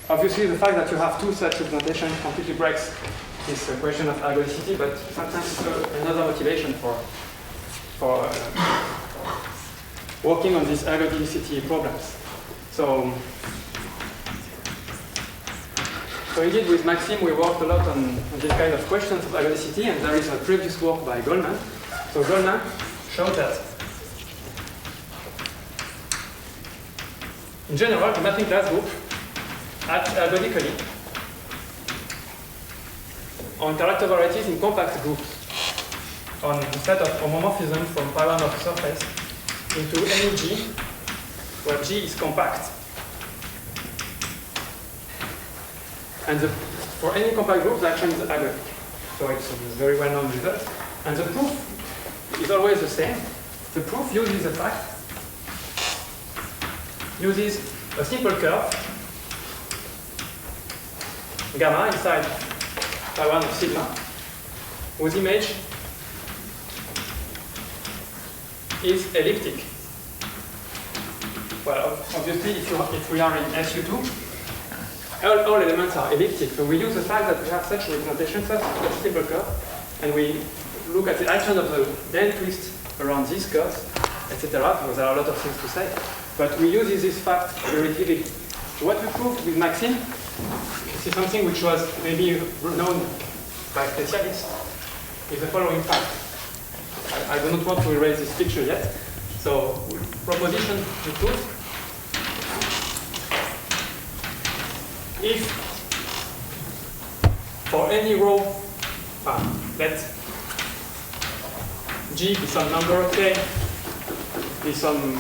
obviously, the fact that you have two such representations completely breaks this question of ergodicity, but sometimes it's another motivation for working on these ergodicity problems. So indeed, with Maxime, we worked a lot on this kind of questions of ergodicity, and there is a previous work by Goldman. So Goldman showed that in general, the mapping class group acts ergodically on character varieties in compact groups on a set of homomorphisms from pi1 of surface into any G, where G is compact. And for any compact group, the action is ergodic. So it's a very well-known result. And the proof is always the same. The proof uses a simple curve, gamma inside pi1 of sigma, whose image is elliptic. Well, obviously, if we are in SU2, all elements are elliptic. So we use the fact that we have such representation, such a simple curve, and we look at the action of the then twist around these curves, etc. So there are a lot of things to say. But we use this fact very vividly. So what we proved with Maxime, this is something which was maybe known by specialists, is the following fact. I do not want to erase this picture yet. So proposition to prove, if for any row, let G be some number, K be some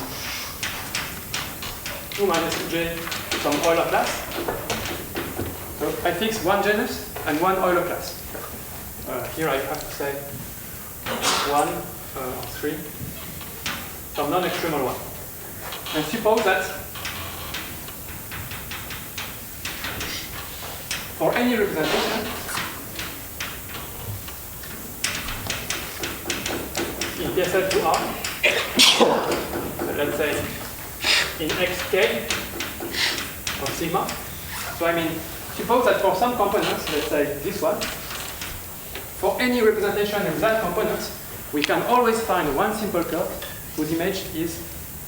2 minus J, some Euler class. So I fix one genus and one Euler class. Here I have to say 1 or 3, some non-extremal one. And suppose that for any representation in PSL2R, let's say in xk of sigma. So I mean, suppose that for some components, let's say this one, for any representation in that component, we can always find one simple curve whose image is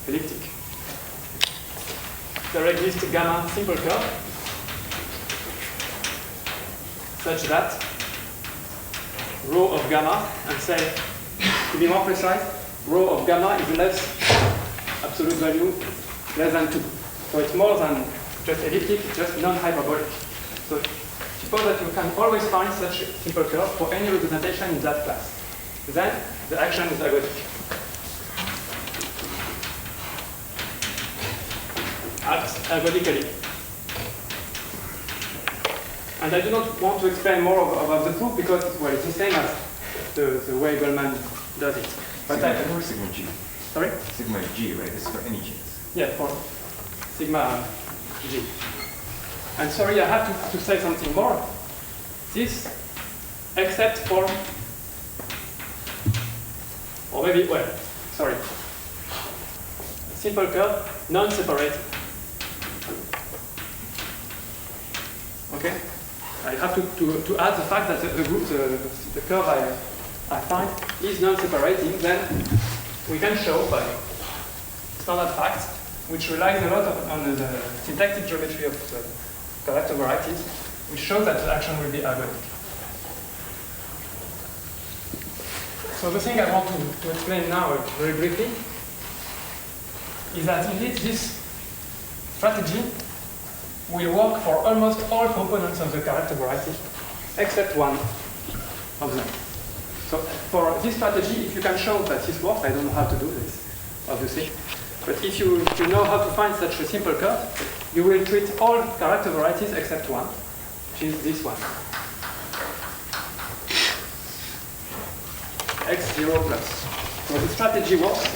elliptic. There exists a gamma simple curve such that rho of gamma, and say, to be more precise, rho of gamma is less absolute value less than 2. So it's more than just elliptic, it's just non-hyperbolic. So suppose that you can always find such a simple curve for any representation in that class. Then the action is ergodic. Acts ergodically. And I do not want to explain more about the proof because, well, it's the same as the way Goldman does it. But sigma, sigma G. Sorry? Sigma G, right? This is for any G's. Yeah, for sigma G. And sorry, I have to say something more. This, except for, or maybe, well, sorry. Simple curve, non-separated. Okay? I have to add the fact that the curve I find is non-separating, then we can show by standard facts, which relies a lot on the syntactic geometry of the character varieties, which shows that the action will be ergodic. So the thing I want to explain now very briefly is that indeed this strategy will work for almost all components of the character variety, except one of them. So for this strategy, if you can show that this works, I don't know how to do this, obviously, but if you know how to find such a simple curve, you will treat all character varieties except one, which is this one. X0 plus. So the strategy works,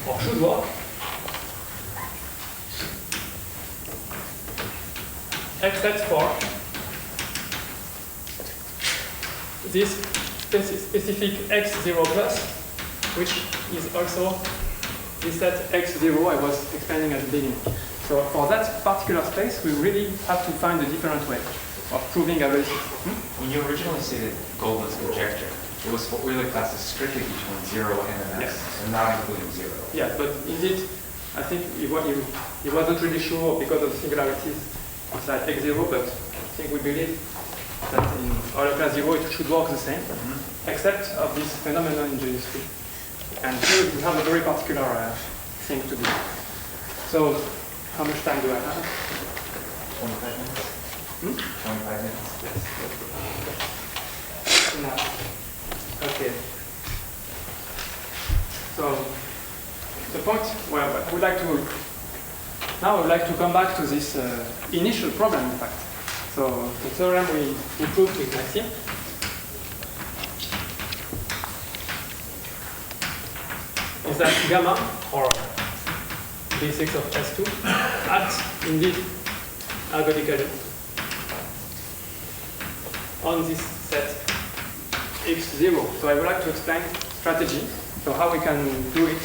or should work, except for this specific x0 plus, which is also this set x0 I was explaining at the beginning. So for that particular space, we really have to find a different way of proving ability. When you originally stated Goldman's conjecture, it was for Euler classes strictly between 0 and an x, and not including 0. Yeah, but indeed, I think he wasn't really sure because of the singularities inside x0, but I think we believe that in Euler class 0 it should work the same, except of this phenomenon in GS3. And here we have a very particular thing to do. So, how much time do I have? 25 minutes? 25 minutes? Yes. Now, okay. So, the point where I would like to, now I would like to come back to this initial problem, in fact. So, the theorem we proved with Maxime. Is that gamma, or B6 of S2, acts indeed ergodically on this set X0. So I would like to explain strategy, so how we can do it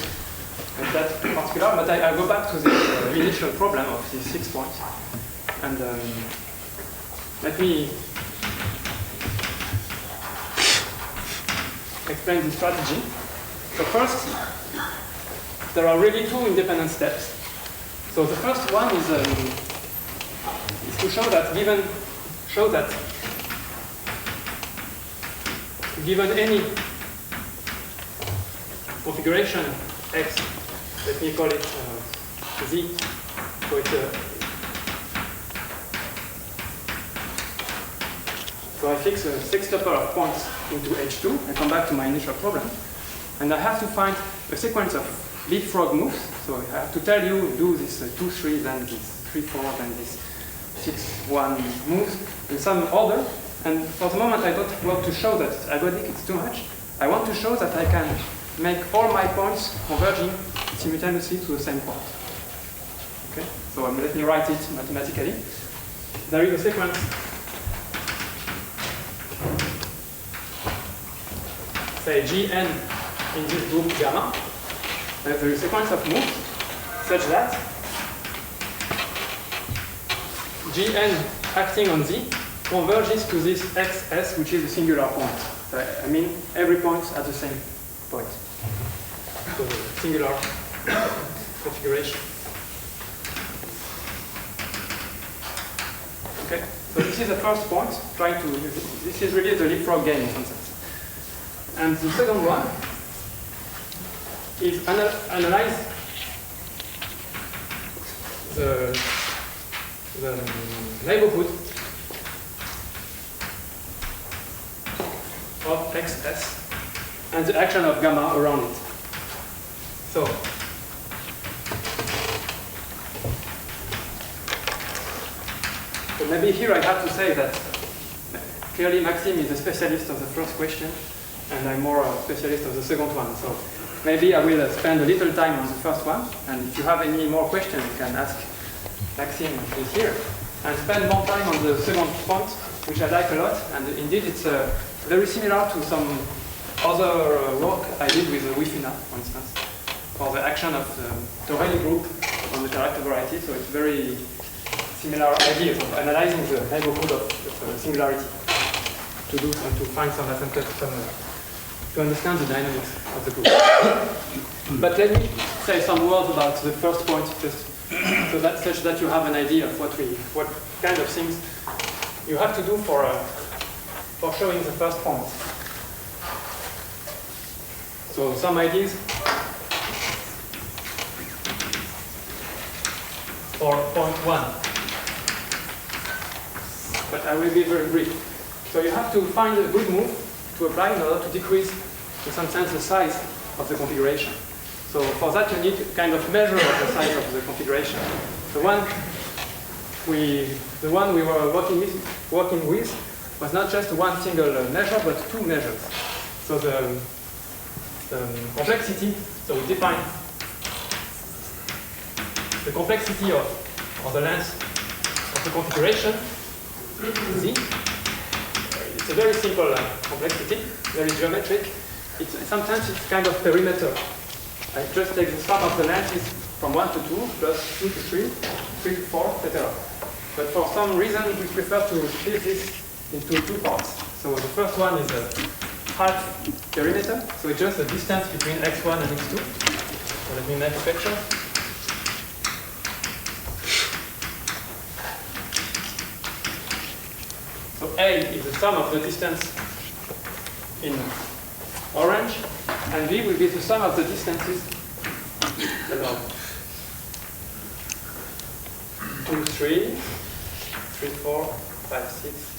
at that particular, but I go back to the initial problem of these 6 points. And let me explain the strategy. So first, there are really 2 independent steps. So the first one is to show that given any configuration x, let me call it z, so it's so I fix a 6-tuple of points into H2 and come back to my initial problem. And I have to find a sequence of leapfrog moves. So I have to tell you, do this 2-3, then this 3-4, then this 6-1 moves in some order. And for the moment, I don't want to show that ergodic, it's too much. I want to show that I can make all my points converging simultaneously to the same point. Okay? So let me write it mathematically. There is a sequence say Gn in this group gamma. There is a sequence of moves such that Gn acting on Z converges to this xs, which is a singular point. So I mean every point at the same point. So singular configuration. Okay, so this is the first point. This is really the leapfrog game in some sense. And the second one is analyze the neighborhood of xs and the action of gamma around it. So maybe here I have to say that clearly Maxime is a specialist of the first question, and I'm more a specialist of the second one. So maybe I will spend a little time on the first one, and if you have any more questions, you can ask Maxime, who's here, and spend more time on the second point, which I like a lot. And indeed, it's very similar to some other work I did with the Wifina, for instance, for the action of the Torelli group on the character variety. So it's very similar ideas of analyzing the neighborhood of singularity to do and to find some to understand the dynamics of the group. But let me say some words about the first point, just so that such that you have an idea of what kind of things you have to do for showing the first point. So some ideas for point 1. But I will be very brief. So you have to find a good move to apply in order to decrease, in some sense, the size of the configuration. So for that, you need a kind of measure of the size of the configuration. The one we were working with was not just one single measure, but 2 measures. So the complexity, so we define the complexity or the length of the configuration, Z. It's a very simple complexity, very geometric. Sometimes it's kind of perimeter. I just take the sum of the lengths from 1 to 2, plus 2 to 3, 3 to 4, etc. But for some reason, we prefer to split this into two parts. So the first one is a half perimeter, so it's just the distance between x1 and x2. So let me make a picture. So A is the sum of the distance in orange, and B will be the sum of the distances along 2, 3, 3, 4, 5, 6,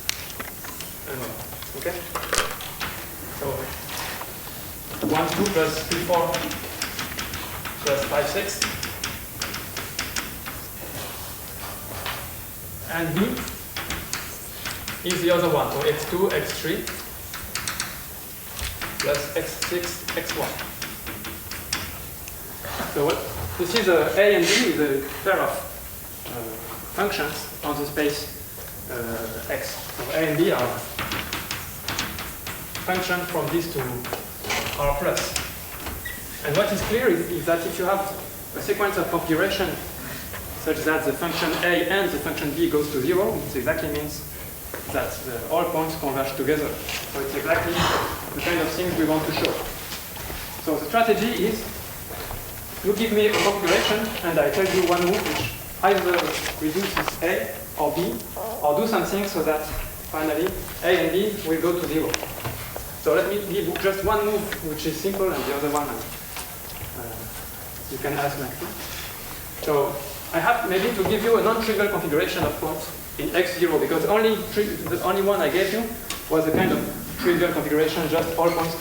and 1. Okay? So 1, 2 plus 3, 4 plus 5, 6. And B is the other one, so x2, x3 plus x6, x1. So this is A and B is a pair of functions on the space X. So A and B are functions from this to R plus. And what is clear is that if you have a sequence of configuration such that the function A and the function B goes to 0, it exactly means that all points converge together. So it's exactly the kind of things we want to show. So the strategy is, you give me a configuration and I tell you one move which either reduces A or B, or do something so that finally A and B will go to 0. So let me give just one move which is simple and the other one you can ask next. So I have maybe to give you a non-trivial configuration of points in x0, because the only one I gave you was a kind of trivial configuration, just all points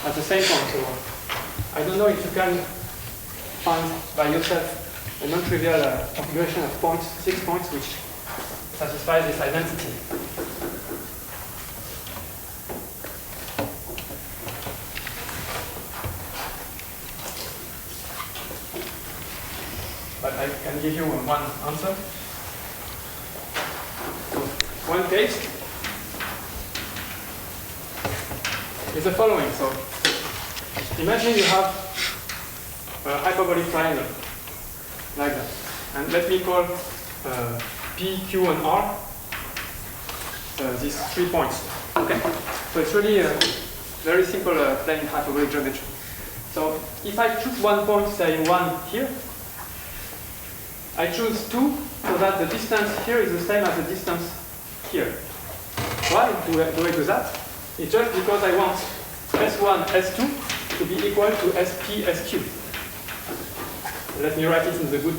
at the same point. So I don't know if you can find by yourself a non-trivial configuration of points, 6 points, which satisfies this identity. But I can give you one answer. One case is the following. So imagine you have a hyperbolic triangle like that. And let me call P, Q, and R these 3 points. Okay? So it's really a very simple plain hyperbolic geometry. So if I choose one point, say 1 here, I choose 2 so that the distance here is the same as the distance here. Why do I do that? It's just because I want S1, S2 to be equal to SP, SQ. Let me write it in the good.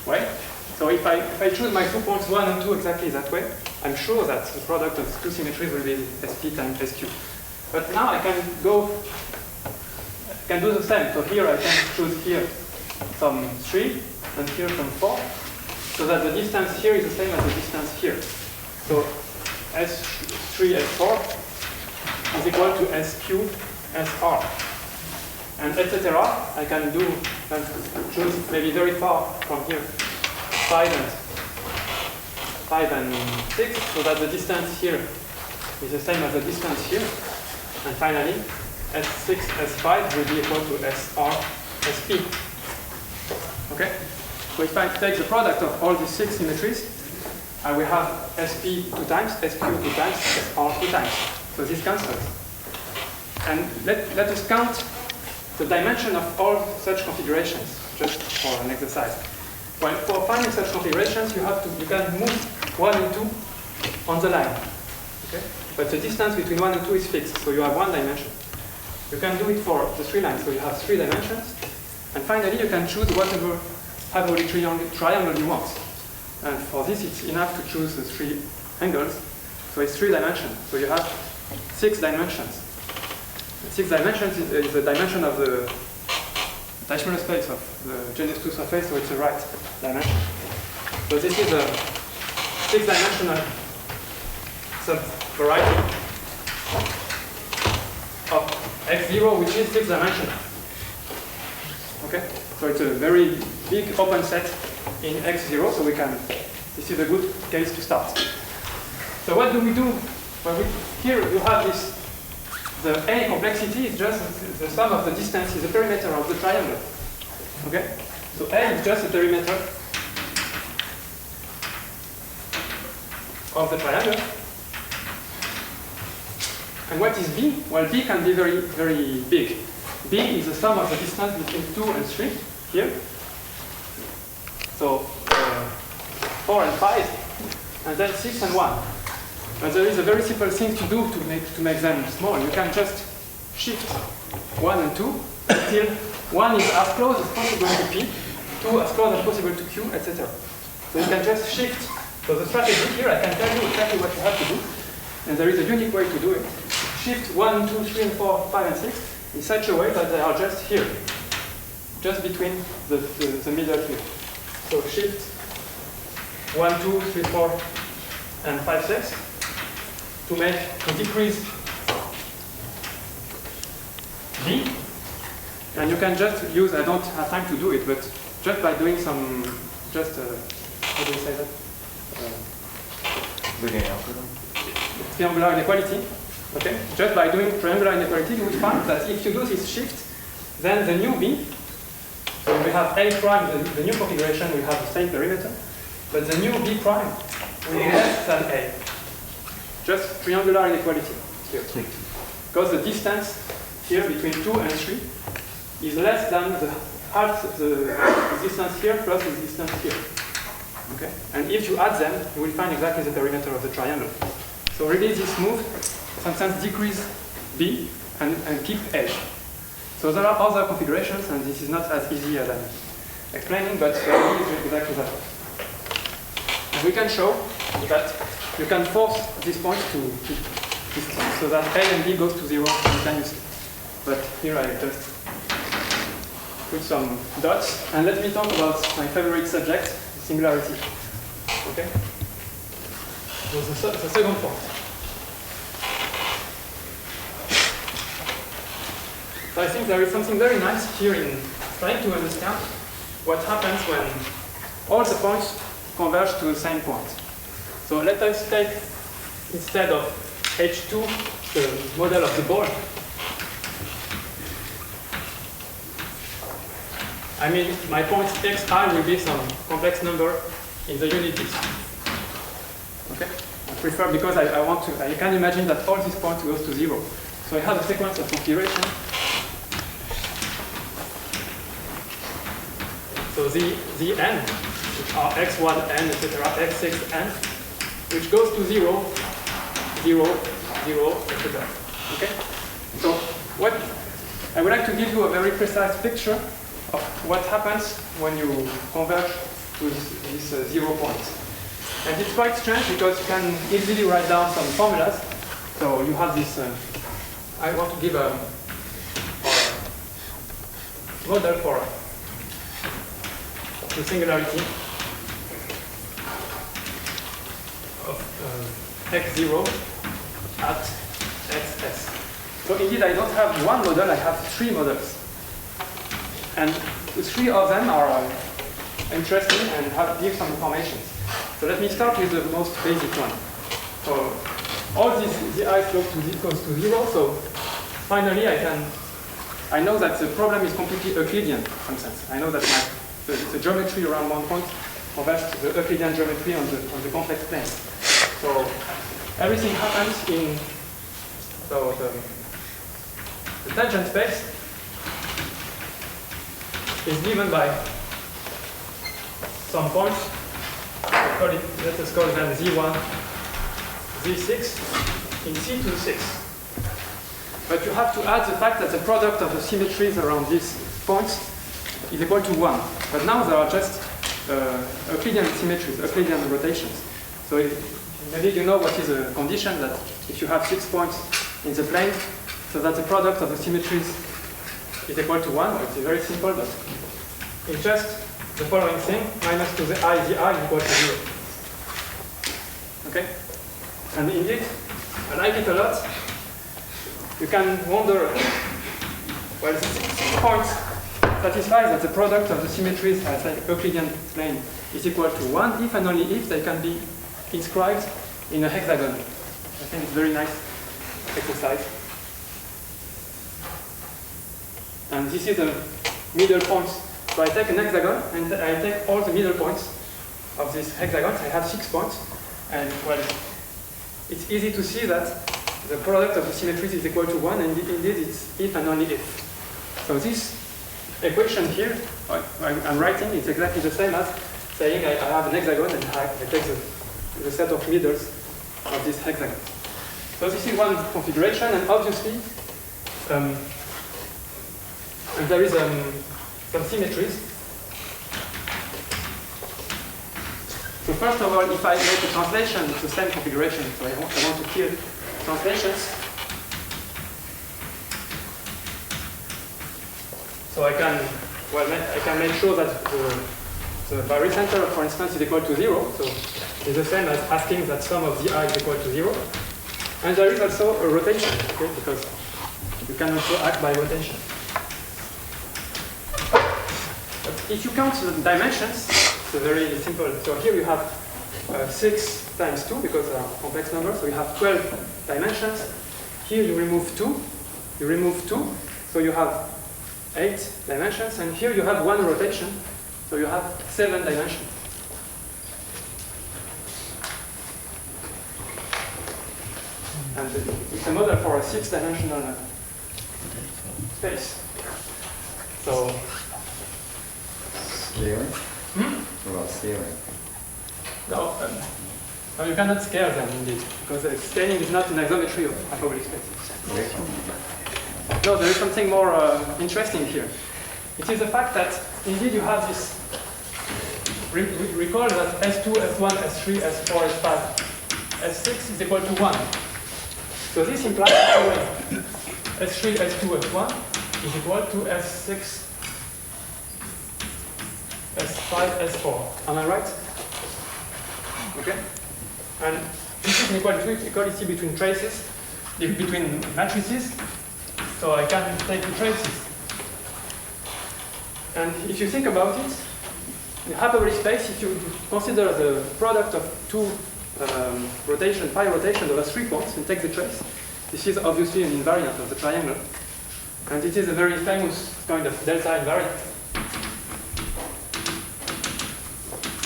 Way. So if I choose my 2 points 1 and 2 exactly that way, I'm sure that the product of the two symmetries will be SP times SQ. But now I can do the same. So here I can choose here some 3 and here some 4, so that the distance here is the same as the distance here. So S3, S4 is equal to SQ, SR. And etc. I can choose maybe very far from here 5 and 6, so that the distance here is the same as the distance here. And finally, S6, S5 will be equal to SR, SP. Okay? So if I take the product of all these 6 symmetries, I will have SP 2 times, SQ 2 times, SR 2 times. So this cancels. And let us count the dimension of all such configurations, just for an exercise. Well, for finding such configurations, you can move 1 and 2 on the line. Okay? But the distance between 1 and 2 is fixed, so you have 1 dimension. You can do it for the 3 lines, so you have 3 dimensions. And finally, you can choose whatever hyperbolic triangle you want. And for this, it's enough to choose the 3 angles. So it's 3 dimensions. So you have 6 dimensions. 6 dimensions is the dimension of the dimensional space of the genus 2 surface, so it's the right dimension. So this is a 6-dimensional subvariety of x0, which is 6-dimensional. Okay? So it's a very big open set in x0, so this is a good case to start. So what do we do? Well, here you have this the A complexity is just the sum of the distances, the perimeter of the triangle. Okay? So A is just the perimeter of the triangle. And what is B? Well, B can be very, very big. B is the sum of the distance between 2 and 3 here. So 4 and 5, and then 6 and 1. But there is a very simple thing to do to make them small. You can just shift 1 and 2 until 1 is as close as possible to P, 2 as close as possible to Q, etc. So you can just shift. So the strategy here, I can tell you exactly what you have to do. And there is a unique way to do it. Shift 1, 2, 3, and 4, 5, and 6 in such a way that they are just here. Just between the middle here. So shift 1, 2, 3, 4, and 5, 6 to decrease B. And you can just use, I don't have time to do it, but just by doing some, how do you say that? Linear algorithm. Triangular inequality. Okay? Just by doing triangular inequality, you will find that if you do this shift, then the new B, so we have A prime, the new configuration, we have the same perimeter, but the new B prime will be less than A. Just triangular inequality here. Because the distance here between 2 and 3 is less than the half the distance here plus the distance here. Okay? And if you add them, you will find exactly the perimeter of the triangle. So really this move sometimes decrease B and keep edge. So there are other configurations, and this is not as easy as I'm explaining, but really is exactly that. And we can show that you can force this point to this point, so that A and B goes to 0 simultaneously. But here I just put some dots, and let me talk about my favorite subject, singularity. Okay? So the second point. So I think there is something very nice here in trying to understand what happens when all the points converge to the same point. So let us take, instead of H2, the model of the ball. I mean, my point xi will be some complex number in the unities. Okay? I prefer, because I want to, I can imagine that all these points goes to 0. So I have a sequence of configuration. So the n, which are x1 n, etc., x6 n, which goes to 0, 0, 0, etc. Okay? So what I would like to give you a very precise picture of what happens when you converge to this 0 point. And it's quite strange because you can easily write down some formulas. So you have this, I want to give a model for the singularity of x0 at xs. So indeed I don't have one model, I have 3 models. And the 3 of them are interesting and give some information. So let me start with the most basic one. So all these the I slope goes to 0, so finally I know that the problem is completely Euclidean in some sense. I know that the geometry around one point converges to the Euclidean geometry on the complex plane. So everything happens in the tangent space is given by some points. Let us call them Z1, Z6 in C to 6. But you have to add the fact that the product of the symmetries around these points is equal to 1. But now there are just Euclidean symmetries, Euclidean rotations. So maybe you know what is a condition that if you have 6 points in the plane, so that the product of the symmetries is equal to 1. It's very simple, but it's just the following thing: minus to the I is equal to 0. Okay? And indeed, I like it a lot. You can wonder, well, the 6 points satisfy that the product of the symmetries as like Euclidean plane is equal to 1 if and only if they can be inscribed in a hexagon. I think it's a very nice exercise. And this is the middle points. So I take an hexagon, and I take all the middle points of this hexagon. I have 6 points. And well, it's easy to see that the product of the symmetries is equal to 1, and indeed it's if and only if. So this equation here, I'm writing, it's exactly the same as saying I have an hexagon and I take the set of middles of this hexagon. So this is one configuration, and obviously and there is some symmetries. So first of all, if I make a translation, it's the same configuration. So I want to kill translations. So I can make sure that the barycenter, for instance, is equal to 0. So it's the same as asking that sum of the I is equal to 0. And there is also a rotation, okay, because you can also act by rotation. But if you count the dimensions, it's very simple. So here you have 6 times 2 because they are complex numbers. So you have 12 dimensions. Here you remove 2. You remove 2. So you have 8 dimensions. And here you have 1 rotation. So you have 7 dimensions. And it's a model for a 6-dimensional space. So scaling? What about scaling? No, you cannot scale them indeed, because the scaling is not an isometry of hyperbolic spaces. No, there is something more interesting here. It is the fact that indeed you have this. Recall that S2, S1, S3, S4, S5, S6 is equal to 1. So this implies that S3, S2, S1 is equal to S6, S5, S4. Am I right? Okay. And this is an equality between traces, between matrices. So I can take the traces. And if you think about it, in hyperbolic space, if you consider the product of 2 pi rotation over 3 points and take the trace, this is obviously an invariant of the triangle. And it is a very famous kind of delta invariant.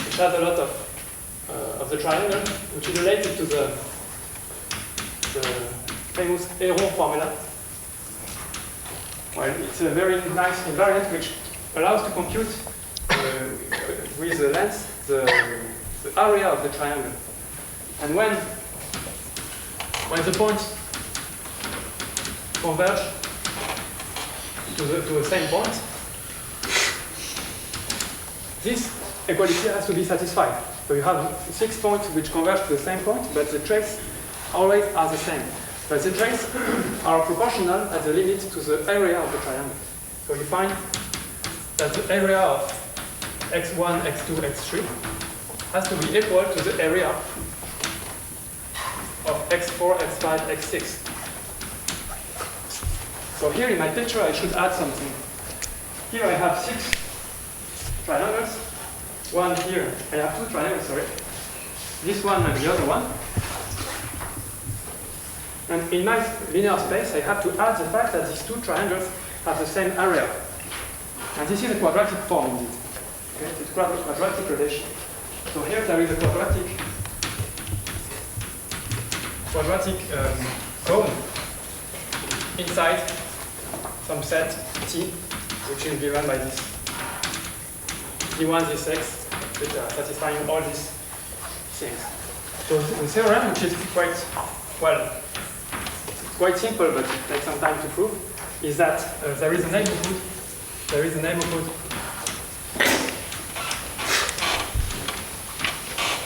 It has a lot of the triangle, which is related to the famous Héron formula. Well, it's a very nice invariant which allows to compute with the length the area of the triangle. And when the points converge to the same point, this equality has to be satisfied. So you have 6 points which converge to the same point, but the traces always are the same. But the traces are proportional at the limit to the area of the triangle. So you find that the area of x1, x2, x3 has to be equal to the area of x4, x5, x6. So here in my picture I should add something. Here I have 6 triangles. One here, I have 2 triangles, sorry. This one and the other one. And in my linear space I have to add the fact that these 2 triangles have the same area. And this is a quadratic form indeed. Okay? It's a quadratic relation. So here there is a quadratic cone inside some set T, which is given by this D1, D6, which are satisfying all these things. So the theorem, which is quite simple, but it takes some time to prove, is that there is a neighborhood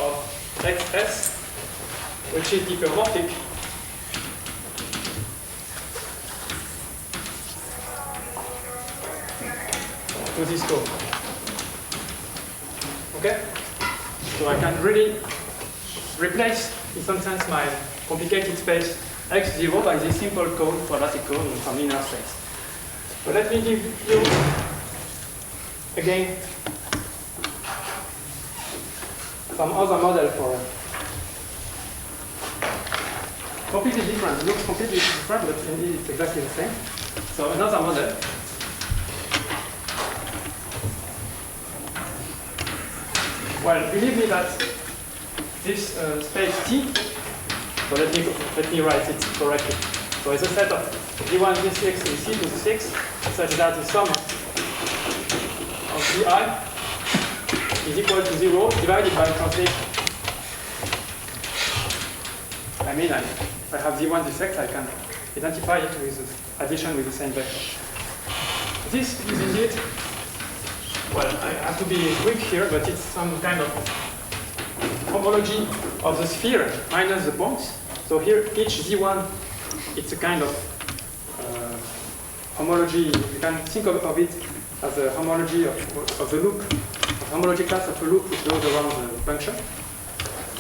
of xs, which is diffeomorphic to this cone. Okay? So I can really replace, in some sense, my complicated space x0 by this simple cone, quadratic cone from linear space. So let me give you, again, some other model for completely different. It looks completely different, but indeed it's exactly the same. So another model. Well, believe me that this space T, so let me write it correctly. So it's a set of D1, D6, and C to the 6, such that the sum of Di is equal to 0 divided by translation. I mean, if I have D1, D6, I can identify it with addition with the same vector. This is indeed, well, I have to be quick here, but it's some kind of homology of the sphere minus the points. So here, each Z1, it's a kind of homology. You can think of it as a homology of the loop, a homology class of a loop which goes around the function,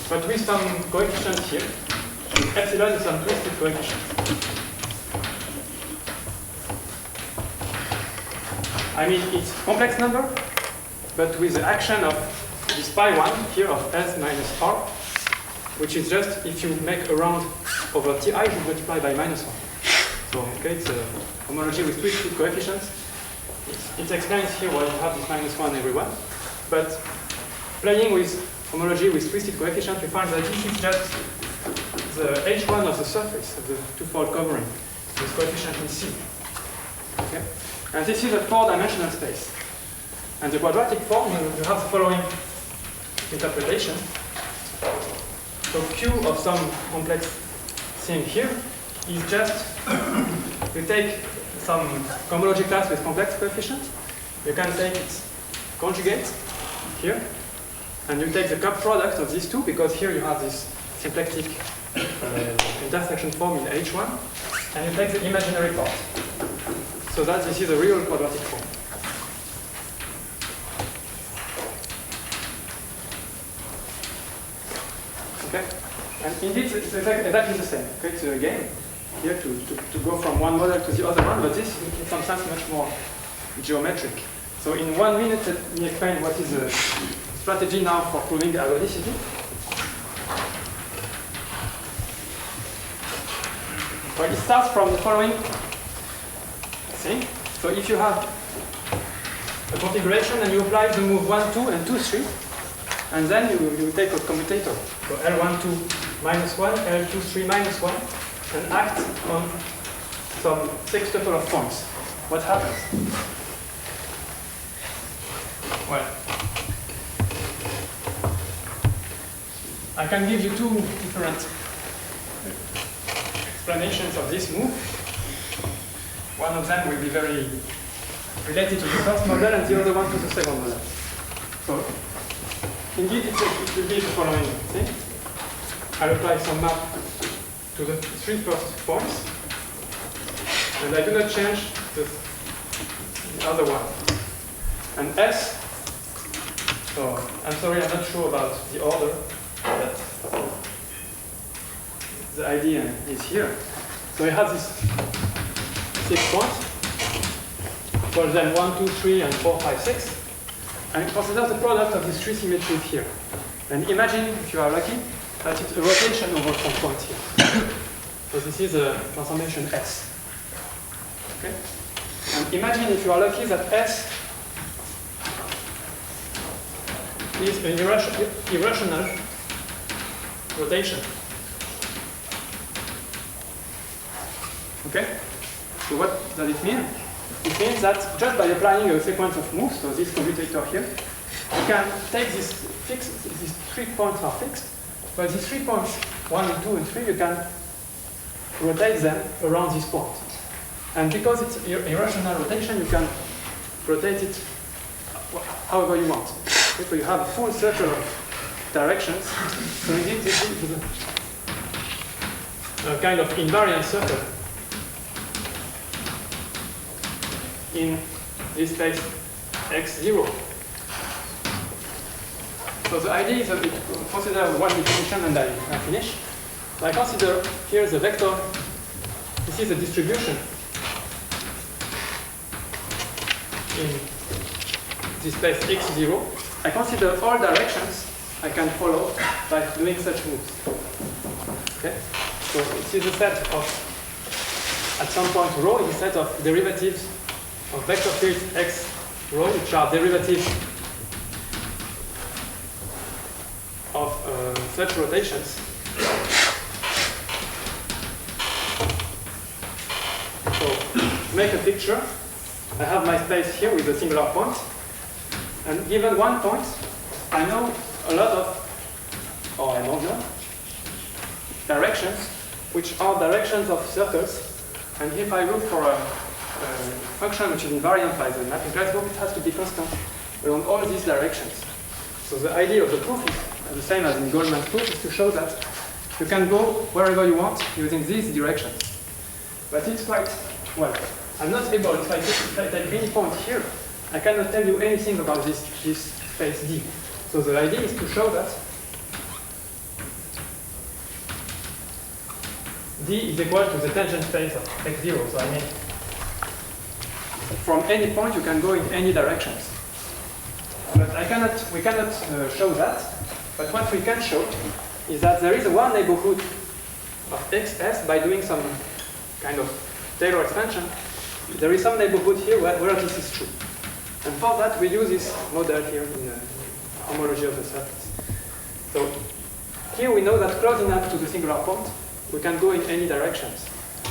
but with some coefficients here. Epsilon is some twisted coefficient. I mean, it's a complex number, but with the action of this pi1 here of S minus R, which is just if you make a round over Ti, you multiply by -1. So, okay, it's a homology with twisted coefficients. It explains here why you have this -1 everywhere. But playing with homology with twisted coefficients, we find that this is just the H1 of the surface of the two-fold covering with coefficient in C. Okay? And this is a 4-dimensional space. And the quadratic form, you have the following interpretation. So Q of some complex thing here is just, you take some homology class with complex coefficient, you can take its conjugate here, and you take the cup product of these two, because here you have this symplectic intersection form in H1, and you take the imaginary part. So that this is a real quadratic form. Okay? And indeed, it's exactly the same. Okay, it's again here to go from one model to the other one, but this is in some sense much more geometric. So in 1 minute, let me explain what is the strategy now for proving ergodicity. Well, it starts from the following thing. So if you have a configuration and you apply the move 1, 2, and 2, 3, and then you take a commutator. So L1, 2, -1, L2, 3, -1, and act on some sextuple of points. What happens? Well, I can give you two different explanations of this move. One of them will be very related to the first model and the other one to the second model. So, indeed, it will be the following thing. I'll apply some map to the 3 first points, and I do not change the other one. And S, so I'm sorry, I'm not sure about the order, but the idea is here. So I have these 6 points, for them 1, 2, 3, and 4, 5, 6, and consider the product of these 3 symmetries here. And imagine, if you are lucky, that it's a rotation over some points here. So this is a transformation S. Okay? And imagine, if you are lucky, that S is an irrational rotation. Okay? So what does it mean? It means that just by applying a sequence of moves, so this commutator here, you can take this fixed, these 3 points are fixed, but these 3 points, 1 and 2 and 3, you can rotate them around this point. And because it's irrational rotation, you can rotate it however you want. Okay, so you have a full circle of directions. So indeed, this is a kind of invariant circle in this space x0. So the idea is that we consider one definition and I finish. So I consider here the vector, this is a distribution in this space x0. I consider all directions I can follow by doing such moves. Okay? So this is a set of, at some point rho is a set of derivatives of vector fields x rho, which are derivatives such rotations. So, to make a picture, I have my space here with a singular point, and given one point, I know a lot of, or I don't know, directions, which are directions of circles. And if I look for a function which is invariant by the mapping class group, it has to be constant along all these directions. So the idea of the proof is the same as in Goldman's proof, is to show that you can go wherever you want using these directions. But it's quite, well, I'm not able, if I take any point here, I cannot tell you anything about this space D. So the idea is to show that D is equal to the tangent space of x0. So I mean, from any point you can go in any directions. But we cannot show that. But what we can show is that there is a one neighborhood of xs by doing some kind of Taylor expansion. There is some neighborhood here where this is true. And for that, we use this model here in the homology of the surface. So here we know that close enough to the singular point, we can go in any directions.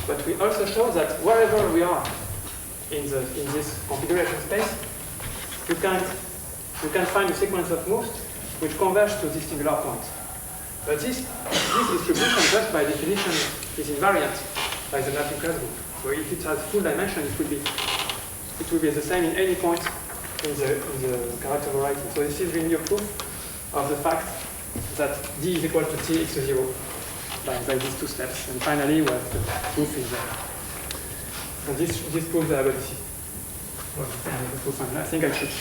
But we also show that wherever we are in this configuration space, you can find a sequence of moves which converge to this singular point. But this distribution, just by definition, is invariant by the mapping class group. So if it has full dimension, it will be the same in any point in the character variety. So this is really a proof of the fact that D is equal to T x0 by these two steps. And finally, well, the proof is and this proves the abelian. Well, I think I should